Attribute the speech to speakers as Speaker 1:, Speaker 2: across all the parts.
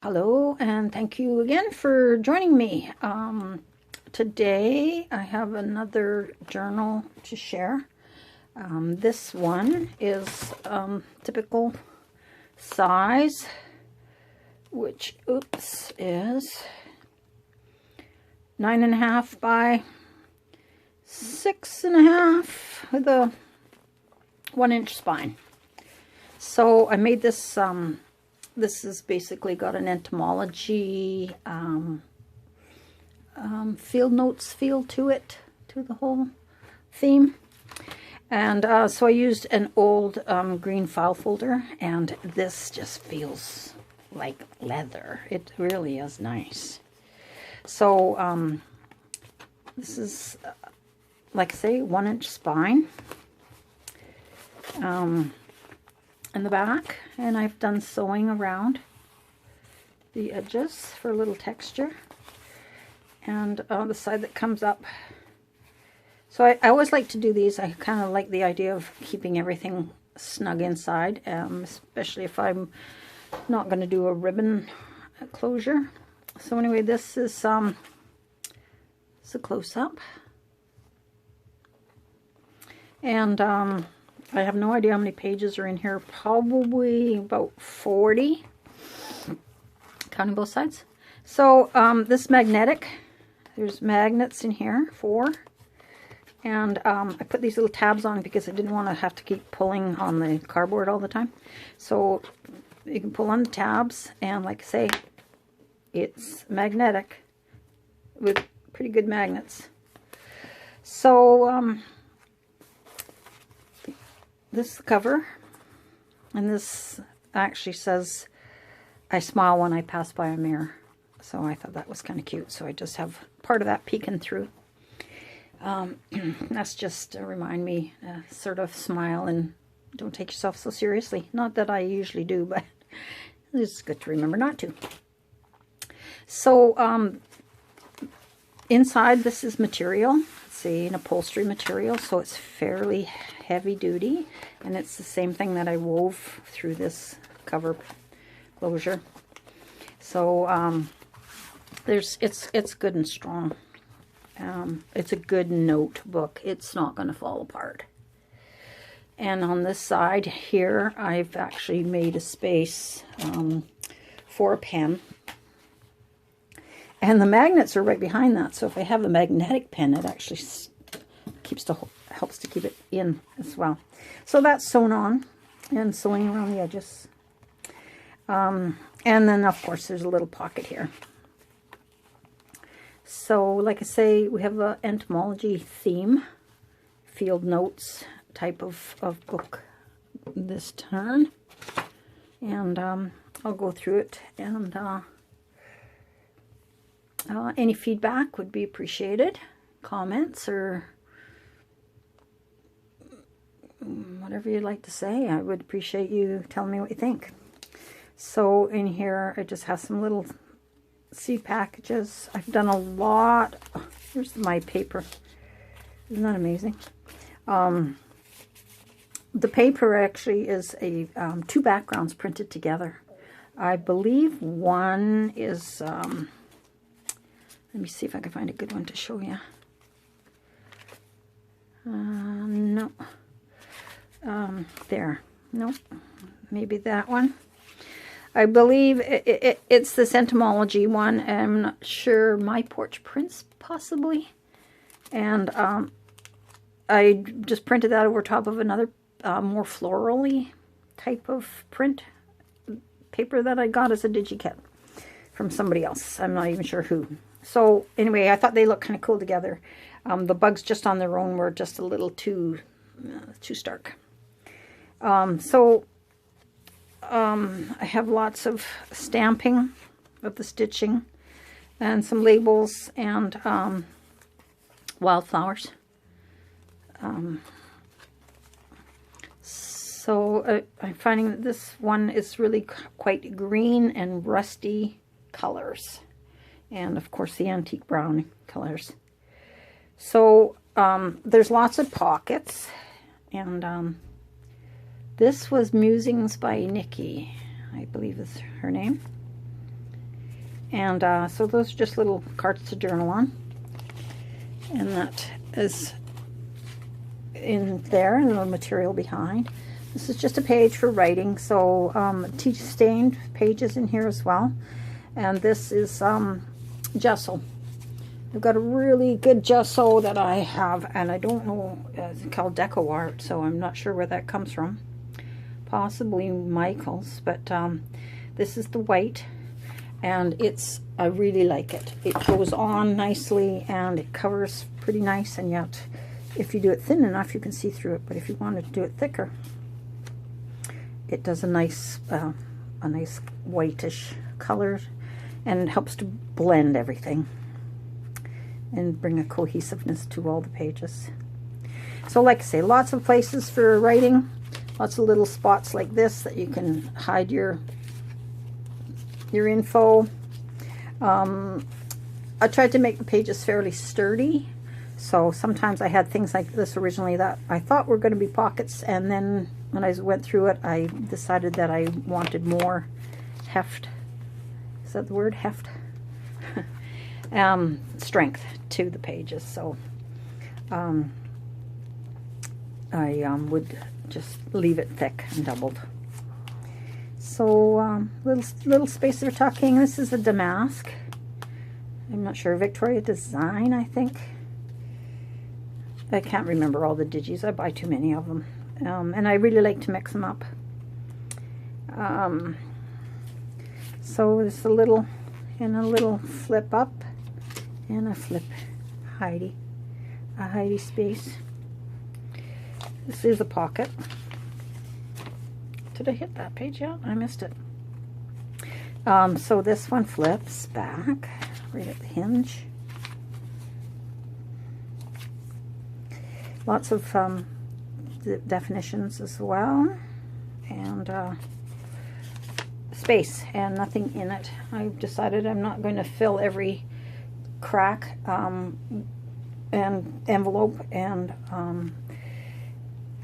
Speaker 1: Hello, and thank you again for joining me. Today I have another journal to share. This one is typical size, which is 9.5 by 6.5 with a 1-inch spine. So I made this. This has basically got an entomology field notes feel to it, to the whole theme. And so I used an old green file folder, and this just feels like leather. It really is nice. So this is, like I say, 1-inch spine. In the back, and I've done sewing around the edges for a little texture, and the side that comes up. So I always like to do these. I kind of like the idea of keeping everything snug inside, especially if I'm not going to do a ribbon closure. So anyway, this is a close-up, and I have no idea how many pages are in here. Probably about 40, counting both sides. So this magnetic, there's magnets in here, 4. And I put these little tabs on because I didn't want to have to keep pulling on the cardboard all the time. So you can pull on the tabs, and like I say, it's magnetic with pretty good magnets. So this is the cover, and this actually says, "I smile when I pass by a mirror." So I thought that was kind of cute, so I just have part of that peeking through. That's just to remind me, sort of smile and don't take yourself so seriously. Not that I usually do, but it's good to remember not to. So inside, this is material. An upholstery material, so it's fairly heavy duty, and it's the same thing that I wove through this cover closure. So it's good and strong. It's a good notebook. It's not going to fall apart. And on this side here, I've actually made a space for a pen. And the magnets are right behind that, so if I have a magnetic pen, it actually helps to keep it in as well. So that's sewn on and sewing around the edges. And then, of course, there's a little pocket here. So, like I say, we have an entomology theme, field notes type of book this turn. And I'll go through it, and any feedback would be appreciated. Comments or whatever you'd like to say. I would appreciate you telling me what you think. So in here, I just have some little seed packages. I've done a lot. Here's my paper. Isn't that amazing? The paper actually is a 2 backgrounds printed together. I believe one is... let me see if I can find a good one to show you. No. There. Nope. Maybe that one. I believe it's this entomology one. I'm not sure. My Porch Prints, possibly. And I just printed that over top of another more florally type of print paper that I got as a digikit from somebody else. I'm not even sure who. So anyway, I thought they looked kind of cool together. The bugs just on their own were just a little too stark. I have lots of stamping of the stitching and some labels and wildflowers. So I'm finding that this one is really quite green and rusty colors. And of course the antique brown colors. So there's lots of pockets, and this was Musings by Nikki, I believe is her name. And so those are just little cards to journal on. And that is in there, and the material behind. This is just a page for writing, so tea stained pages in here as well. And this is gesso. I've got a really good gesso that I have, and I don't know, it's called Deco Art, so I'm not sure where that comes from. Possibly Michael's, but this is the white, and I really like it. It goes on nicely, and it covers pretty nice, and yet if you do it thin enough, you can see through it. But if you wanted to do it thicker, it does a nice whitish color, and it helps to blend everything and bring a cohesiveness to all the pages. So like I say, lots of places for writing, lots of little spots like this that you can hide your info. I tried to make the pages fairly sturdy, so sometimes I had things like this originally that I thought were going to be pockets, and then when I went through it, I decided that I wanted more heft. Is that the word, heft? Strength to the pages, so I would just leave it thick and doubled. So little space for tucking. This is a damask. I'm not sure, Victoria Design, I think. I can't remember all the digis. I buy too many of them, and I really like to mix them up. So it's a little flip up and a flip Heidi space. This is a pocket. Did I hit that page yet? I missed it. So this one flips back right at the hinge. Lots of definitions as well, and space and nothing in it. I've decided I'm not going to fill every crack and envelope and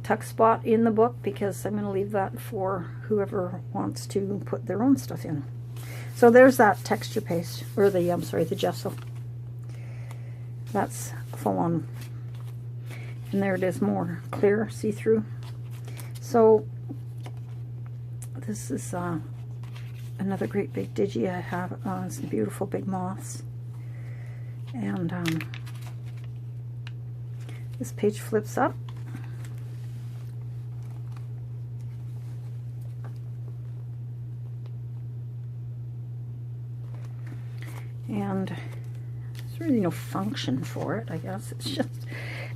Speaker 1: tuck spot in the book, because I'm going to leave that for whoever wants to put their own stuff in. So there's that texture paste, or the the gesso. That's full on. And there it is, more clear, see-through. So this is another great big digi I have. Some beautiful big moths. And this page flips up. And there's really no function for it, I guess. It's just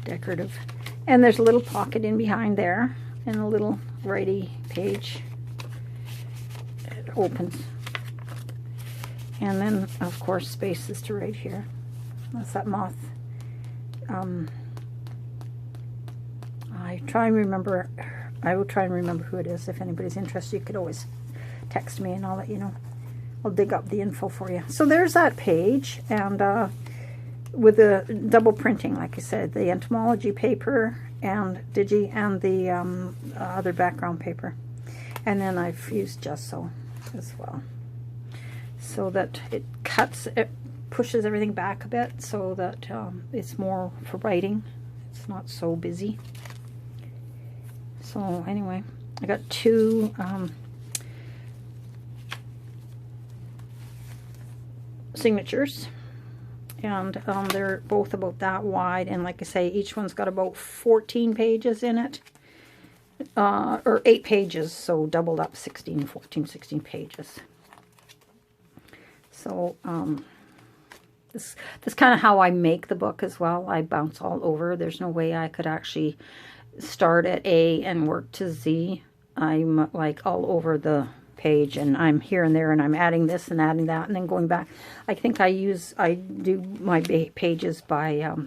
Speaker 1: decorative. And there's a little pocket in behind there, and a little righty page. It opens. And then, of course, spaces to right here. That's that moth. I will try and remember who it is. If anybody's interested, you could always text me and I'll let you know. I'll dig up the info for you. So there's that page, and with the double printing, like I said, the entomology paper and digi, and the other background paper. And then I've used gesso as well, so that it pushes everything back a bit, so that it's more for writing. It's not so busy. So anyway, I got two signatures, and they're both about that wide, and like I say, each one's got about 14 pages in it, or 8 pages, so doubled up, 16 pages. So this kind of how I make the book as well. I bounce all over. There's no way I could actually start at A and work to Z. I'm like all over the page, and I'm here and there, and I'm adding this and adding that, and then going back. I think I do my pages by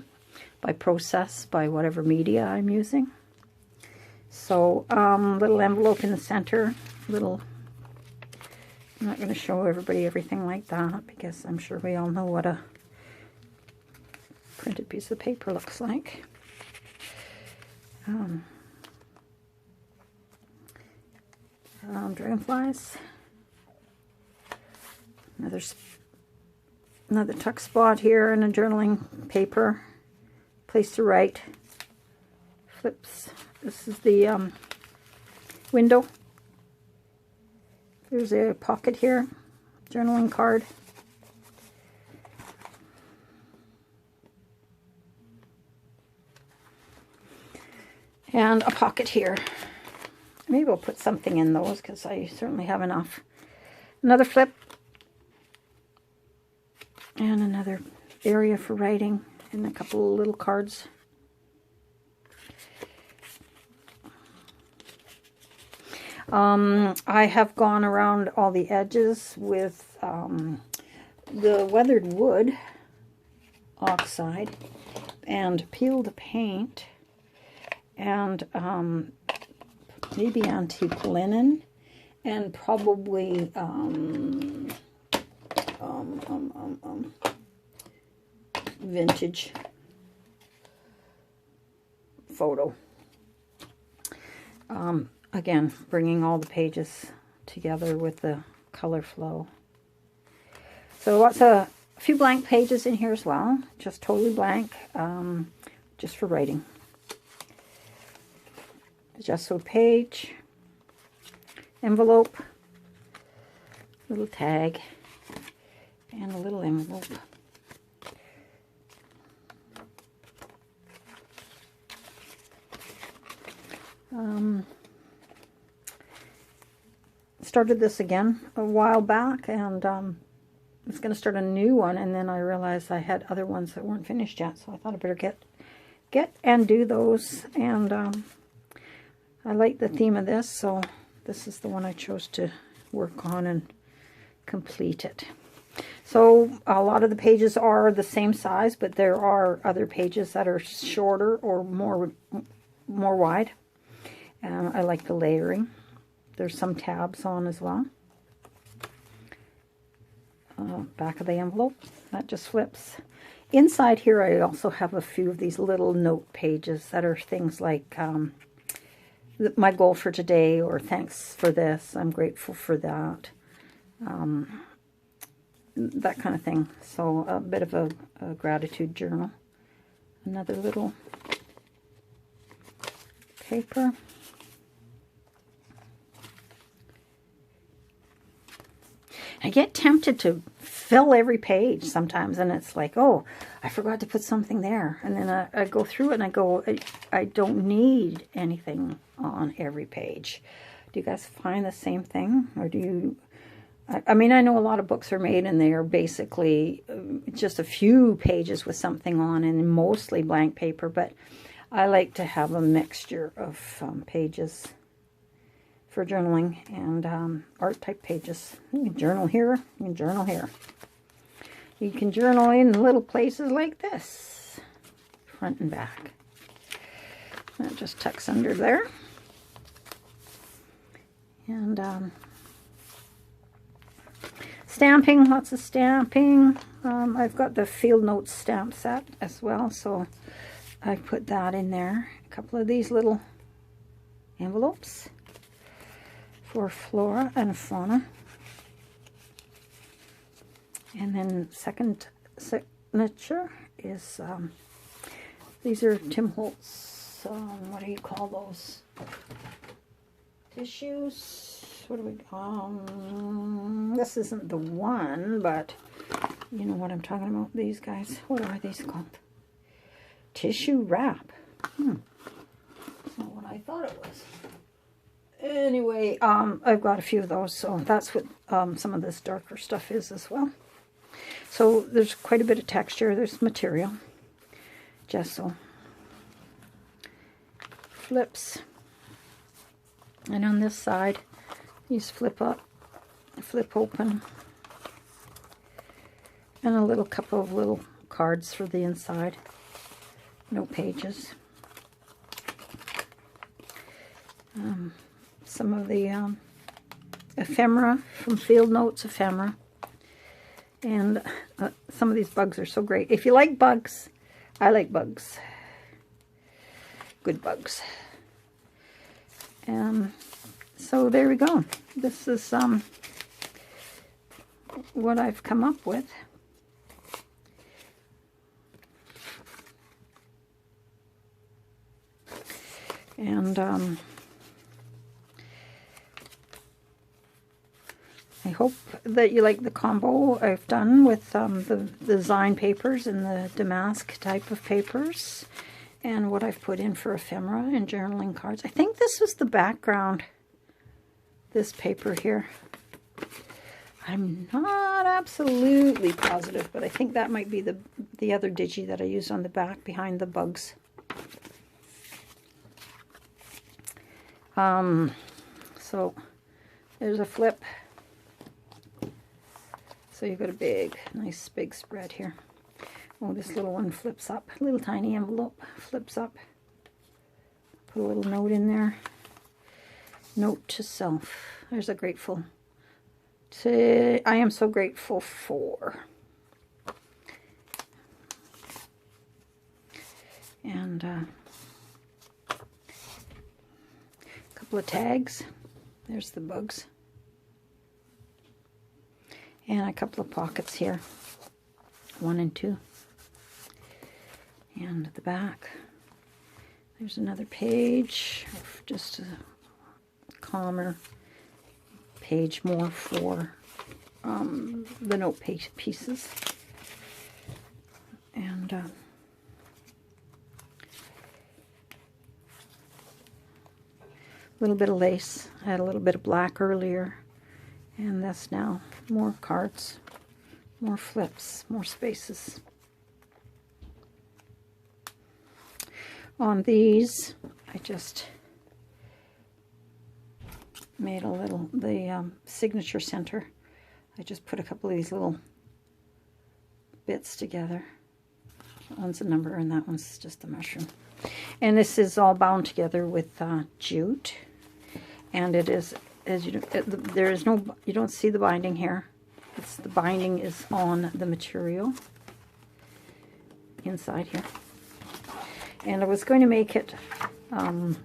Speaker 1: process, by whatever media I'm using. So little envelope in the center, I'm not going to show everybody everything like that, because I'm sure we all know what a printed piece of paper looks like. Dragonflies. Another Another tuck spot here and a journaling paper. Place to write. Flips. This is the window. There's a pocket here. Journaling card. And a pocket here. Maybe we'll put something in those because I certainly have enough. Another flip. And another area for writing. And a couple of little cards. I have gone around all the edges with the weathered wood oxide and peeled paint and maybe antique linen and probably vintage photo. Again, bringing all the pages together with the color flow. So lots a few blank pages in here as well, just totally blank, just for writing. Gesso page, envelope, little tag, and a little envelope. Started this again a while back, and I was going to start a new one, and then I realized I had other ones that weren't finished yet, so I thought I better get and do those. And I like the theme of this, so this is the one I chose to work on and complete it. So a lot of the pages are the same size, but there are other pages that are shorter or more wide. I like the layering. There's some tabs on as well. Back of the envelope, that just flips. Inside here I also have a few of these little note pages that are things like my goal for today, or thanks for this, I'm grateful for that. That kind of thing. So a bit of a gratitude journal. Another little paper. I get tempted to fill every page sometimes, and it's like, oh, I forgot to put something there. And then I go through it and I go, I don't need anything on every page. Do you guys find the same thing? Or do you... I mean, I know a lot of books are made and they are basically just a few pages with something on and mostly blank paper, but I like to have a mixture of pages for journaling and art type pages. You can journal here, you can journal here. You can journal in little places like this, front and back. That just tucks under there. And stamping, lots of stamping. I've got the Fieldnotes stamp set as well, so I put that in there. A couple of these little envelopes for flora and fauna. And then second signature is, these are Tim Holtz, what do you call those? Tissues? What do we, this isn't the one, but you know what I'm talking about, these guys. What are these called? Tissue wrap. That's not what I thought it was. Anyway, I've got a few of those, so that's what some of this darker stuff is as well. So there's quite a bit of texture. There's material. Gesso. Flips. And on this side, these flip up, flip open. And a little couple of little cards for the inside. No pages. Some of the ephemera from Fieldnotes ephemera. And some of these bugs are so great. If you like bugs, I like bugs. Good bugs. So there we go. This is what I've come up with. And I hope that you like the combo I've done with the design papers and the damask type of papers, and what I've put in for ephemera and journaling cards. I think this was the background, this paper here. I'm not absolutely positive, but I think that might be the other digi that I used on the back behind the bugs. So there's a flip. So you've got a nice big spread here. Oh, this little one flips up. Little tiny envelope flips up. Put a little note in there. Note to self. There's a grateful. I am so grateful for. And a couple of tags. There's the bugs. And a couple of pockets here, 1 and 2. And at the back, there's another page, just a calmer page more for the note pieces. And a little bit of lace. I had a little bit of black earlier. And this now, more cards, more flips, more spaces. On these, I just made a little, the signature center. I just put a couple of these little bits together. One's a number and that one's just a mushroom. And this is all bound together with jute. And it is, as you there is no, you don't see the binding here. It's the binding is on the material inside here. And I was going to make it one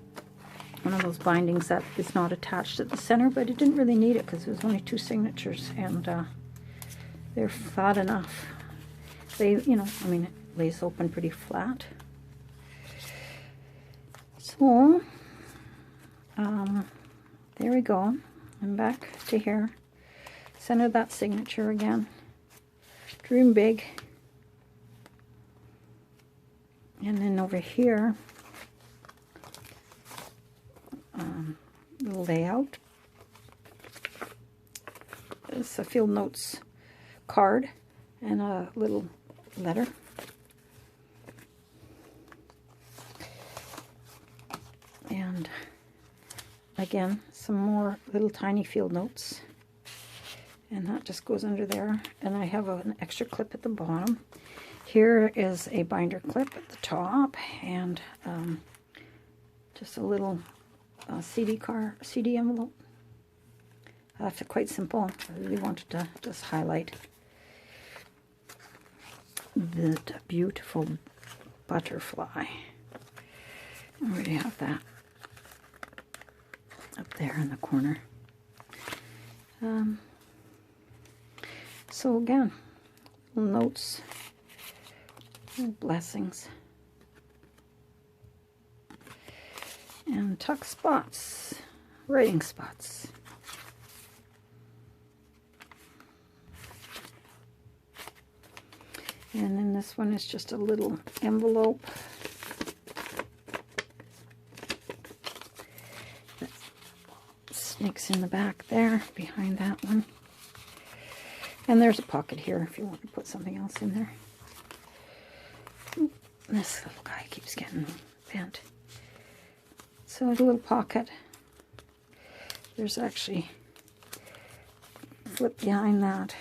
Speaker 1: of those bindings that is not attached at the center, but it didn't really need it because there's only 2 signatures, and they're flat enough. They, you know, I mean, it lays open pretty flat. So there we go. I'm back to here. Center that signature again. Dream big. And then over here, the layout. It's a Fieldnotes card and a little letter. And again, some more little tiny Fieldnotes. And that just goes under there. And I have an extra clip at the bottom. Here is a binder clip at the top, and just a little CD envelope. That's quite simple. I really wanted to just highlight the beautiful butterfly. I already have that up there in the corner. So again, little notes. Blessings and tuck spots, writing spots. And then this one is just a little envelope that sneaks in the back there behind that one. And there's a pocket here if you want to put something else in there. This little guy keeps getting bent. So a little pocket. There's actually a flip behind that.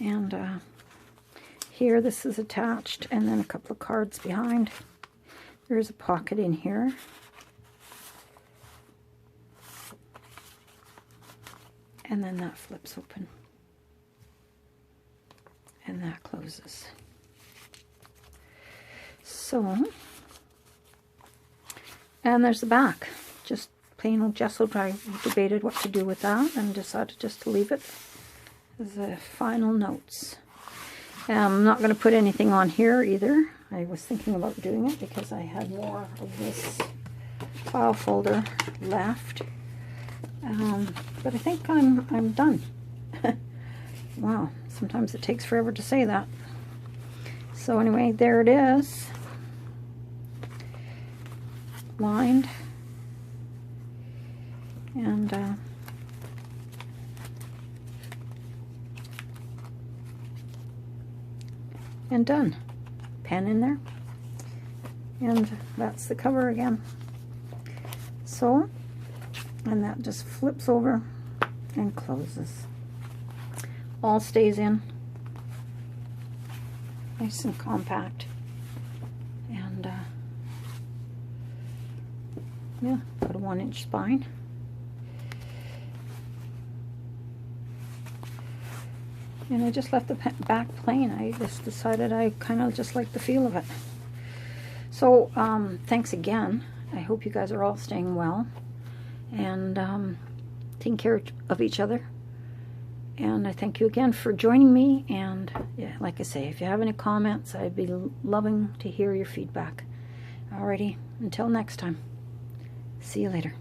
Speaker 1: And here this is attached, and then a couple of cards behind. There's a pocket in here. And then that flips open. And that closes. So, and there's the back, just plain old gessoed. I debated what to do with that and decided just to leave it as the final notes. I'm not going to put anything on here either. I was thinking about doing it because I had more of this file folder left. But I think I'm done. Wow, sometimes it takes forever to say that. So anyway, there it is. Lined. And done. Pen in there. And that's the cover again. So, and that just flips over and closes. All stays in. Nice and compact. And yeah, got a 1-inch spine. And I just left the back plain. I just decided I kind of just like the feel of it. So, thanks again. I hope you guys are all staying well and taking care of each other. And I thank you again for joining me. And yeah, like I say, if you have any comments, I'd be loving to hear your feedback. Alrighty, until next time. See you later.